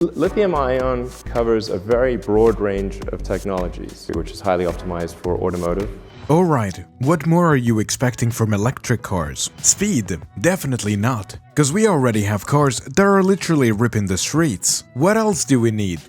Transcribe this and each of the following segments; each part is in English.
Lithium-ion covers a very broad range of technologies, which is highly optimized for automotive. Alright, what more are you expecting from electric cars? Speed? Definitely not, cause we already have cars that are literally ripping the streets. What else do we need?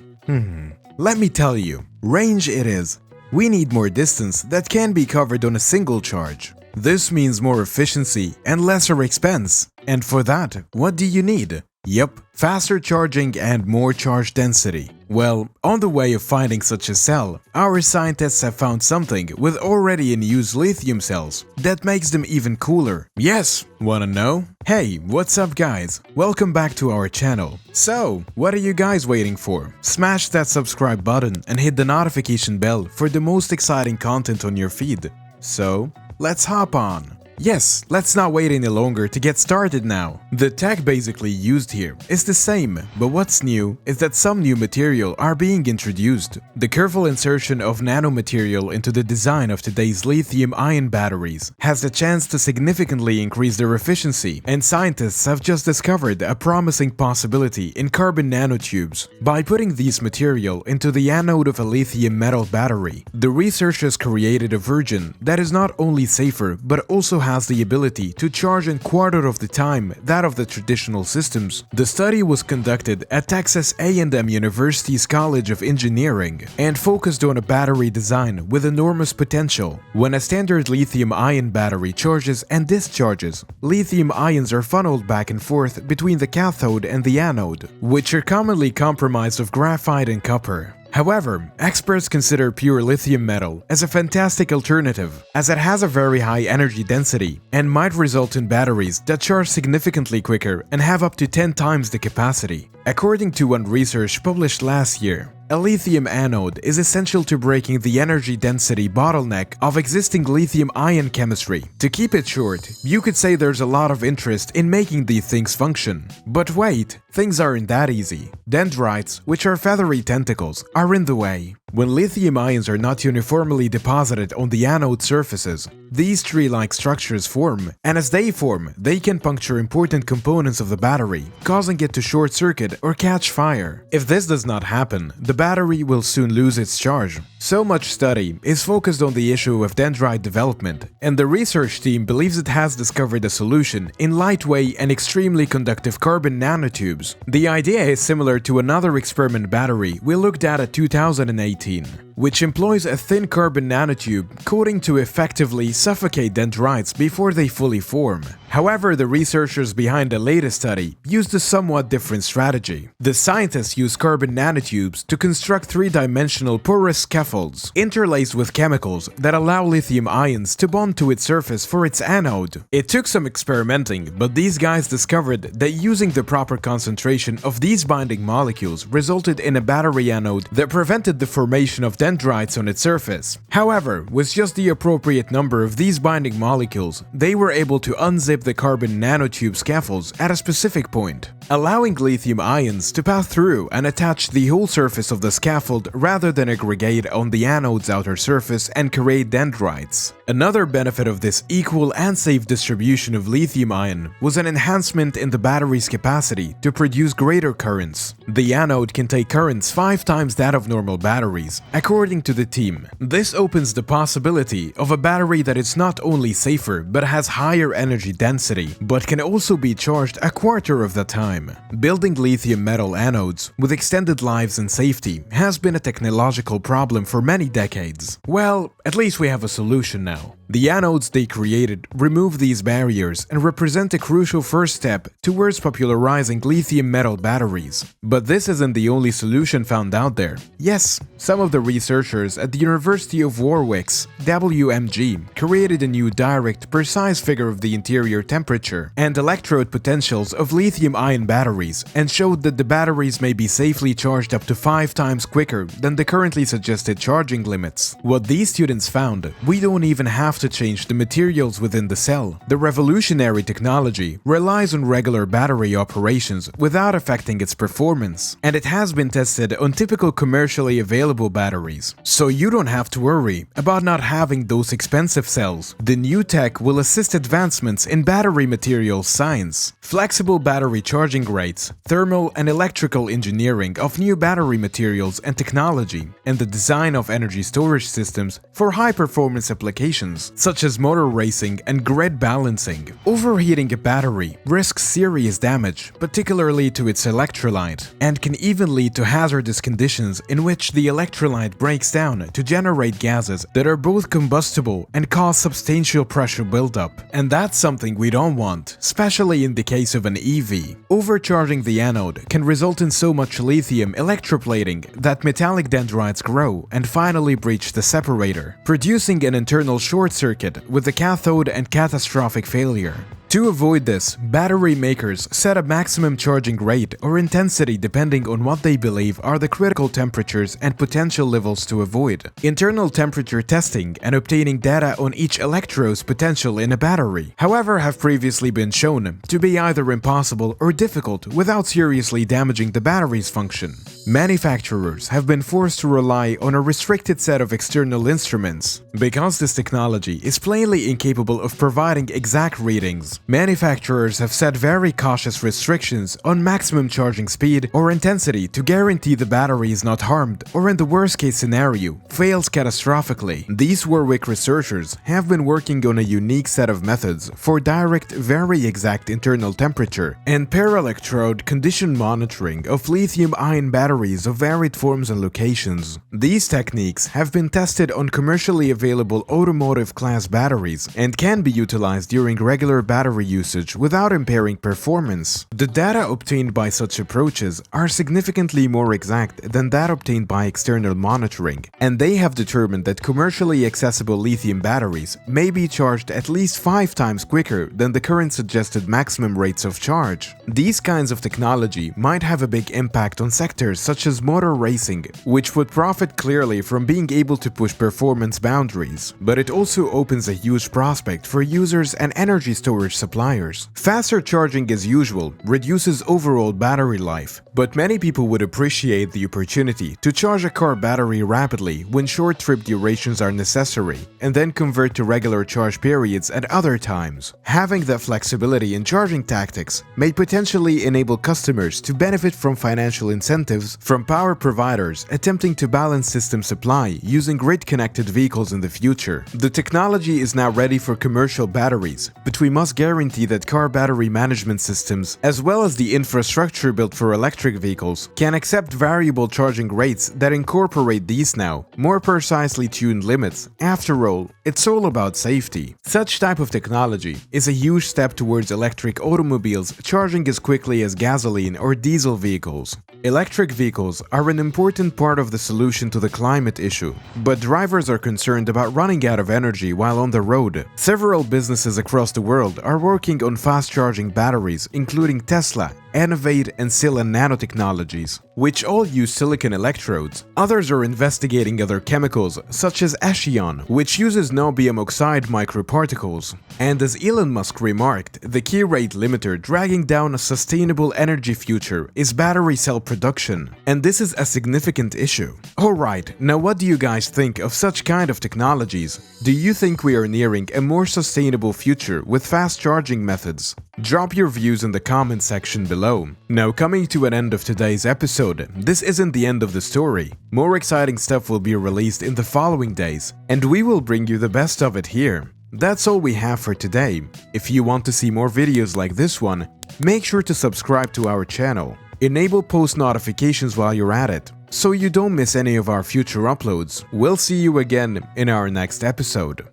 Let me tell you, range it is. We need more distance that can be covered on a single charge. This means more efficiency and lesser expense. And for that, what do you need? Yep, faster charging and more charge density. Well, on the way of finding such a cell, our scientists have found something with already in use lithium cells that makes them even cooler. Yes, wanna know? Hey, what's up guys? Welcome back to our channel. So, what are you guys waiting for? Smash that subscribe button and hit the notification bell for the most exciting content on your feed. So, let's hop on. Yes, let's not wait any longer to get started now. The tech basically used here is the same, but what's new is that some new material are being introduced. The careful insertion of nanomaterial into the design of today's lithium-ion batteries has the chance to significantly increase their efficiency, and scientists have just discovered a promising possibility in carbon nanotubes. By putting these material into the anode of a lithium metal battery, the researchers created a version that is not only safer but also has the ability to charge in quarter of the time that of the traditional systems. The study was conducted at Texas A&M University's College of Engineering and focused on a battery design with enormous potential. When a standard lithium-ion battery charges and discharges, lithium ions are funneled back and forth between the cathode and the anode, which are commonly comprised of graphite and copper. However, experts consider pure lithium metal as a fantastic alternative, as it has a very high energy density and might result in batteries that charge significantly quicker and have up to 10 times the capacity. According to one research published last year, a lithium anode is essential to breaking the energy density bottleneck of existing lithium-ion chemistry. To keep it short, you could say there's a lot of interest in making these things function. But wait, things aren't that easy. Dendrites, which are feathery tentacles, are in the way. When lithium ions are not uniformly deposited on the anode surfaces, these tree-like structures form, and as they form, they can puncture important components of the battery, causing it to short-circuit or catch fire. If this does not happen, the battery will soon lose its charge. So much study is focused on the issue of dendrite development, and the research team believes it has discovered a solution in lightweight and extremely conductive carbon nanotubes. The idea is similar to another experiment battery we looked at 2018, which employs a thin carbon nanotube coating to effectively suffocate dendrites before they fully form. However, the researchers behind the latest study used a somewhat different strategy. The scientists used carbon nanotubes to construct three-dimensional porous scaffolds interlaced with chemicals that allow lithium ions to bond to its surface for its anode. It took some experimenting, but these guys discovered that using the proper concentration of these binding molecules resulted in a battery anode that prevented the formation of dendrites on its surface. However, with just the appropriate number of these binding molecules, they were able to unzip the carbon nanotube scaffolds at a specific point, allowing lithium ions to pass through and attach the whole surface of the scaffold rather than aggregate on the anode's outer surface and create dendrites. Another benefit of this equal and safe distribution of lithium ion was an enhancement in the battery's capacity to produce greater currents. The anode can take currents 5 times that of normal batteries, according to the team. This opens the possibility of a battery that is not only safer but has higher energy density, but can also be charged a quarter of the time. Building lithium metal anodes with extended lives and safety has been a technological problem for many decades. Well, at least we have a solution now. The anodes they created remove these barriers and represent a crucial first step towards popularizing lithium metal batteries. But this isn't the only solution found out there. Yes, some of the researchers at the University of Warwick's WMG created a new direct, precise figure of the interior temperature and electrode potentials of lithium-ion batteries and showed that the batteries may be safely charged up to 5 times quicker than the currently suggested charging limits. What these students found, we don't even have to change the materials within the cell. The revolutionary technology relies on regular battery operations without affecting its performance, and it has been tested on typical commercially available batteries. batteries. So you don't have to worry about not having those expensive cells. The new tech will assist advancements in battery materials science, flexible battery charging rates, thermal and electrical engineering of new battery materials and technology, and the design of energy storage systems for high-performance applications, such as motor racing and grid balancing. Overheating a battery risks serious damage, particularly to its electrolyte, and can even lead to hazardous conditions in which the electrolyte breaks down to generate gases that are both combustible and cause substantial pressure buildup. And that's something we don't want, especially in the case of an EV. Overcharging the anode can result in so much lithium electroplating that metallic dendrites grow and finally breach the separator, producing an internal short circuit with the cathode and catastrophic failure. To avoid this, battery makers set a maximum charging rate or intensity depending on what they believe are the critical temperatures and potential levels to avoid. Internal temperature testing and obtaining data on each electrode's potential in a battery, however, have previously been shown to be either impossible or difficult without seriously damaging the battery's function. Manufacturers have been forced to rely on a restricted set of external instruments. Because this technology is plainly incapable of providing exact readings, manufacturers have set very cautious restrictions on maximum charging speed or intensity to guarantee the battery is not harmed or, in the worst-case scenario, fails catastrophically. These Warwick researchers have been working on a unique set of methods for direct, very exact internal temperature and per-electrode condition monitoring of lithium-ion batteries of varied forms and locations. These techniques have been tested on commercially available automotive-class batteries and can be utilized during regular battery usage without impairing performance. The data obtained by such approaches are significantly more exact than that obtained by external monitoring, and they have determined that commercially accessible lithium batteries may be charged at least 5 times quicker than the current suggested maximum rates of charge. These kinds of technology might have a big impact on sectors such as motor racing, which would profit clearly from being able to push performance boundaries, but it also opens a huge prospect for users and energy storage suppliers. Faster charging as usual reduces overall battery life, but many people would appreciate the opportunity to charge a car battery rapidly when short trip durations are necessary, and then convert to regular charge periods at other times. Having that flexibility in charging tactics may potentially enable customers to benefit from financial incentives from power providers attempting to balance system supply using grid-connected vehicles in the future. The technology is now ready for commercial batteries, but we must guarantee that car battery management systems, as well as the infrastructure built for electric vehicles, can accept variable charging rates that incorporate these now more precisely tuned limits. After all, it's all about safety. Such type of technology is a huge step towards electric automobiles charging as quickly as gasoline or diesel vehicles. Electric vehicles are an important part of the solution to the climate issue, but drivers are concerned about running out of energy while on the road. Several businesses across the world are working on fast-charging batteries, including Tesla, Innovate, and Sila Nanotechnologies, which all use silicon electrodes. Others are investigating other chemicals, such as Lithium-ion, which uses niobium oxide microparticles. And as Elon Musk remarked, the key rate limiter dragging down a sustainable energy future is battery cell production, and this is a significant issue. Alright, now what do you guys think of such kind of technologies? Do you think we are nearing a more sustainable future with fast charging methods? Drop your views in the comment section below. Now, coming to an end of today's episode, this isn't the end of the story. More exciting stuff will be released in the following days, and we will bring you the best of it here. That's all we have for today. If you want to see more videos like this one, make sure to subscribe to our channel. Enable post notifications while you're at it, so you don't miss any of our future uploads. We'll see you again in our next episode.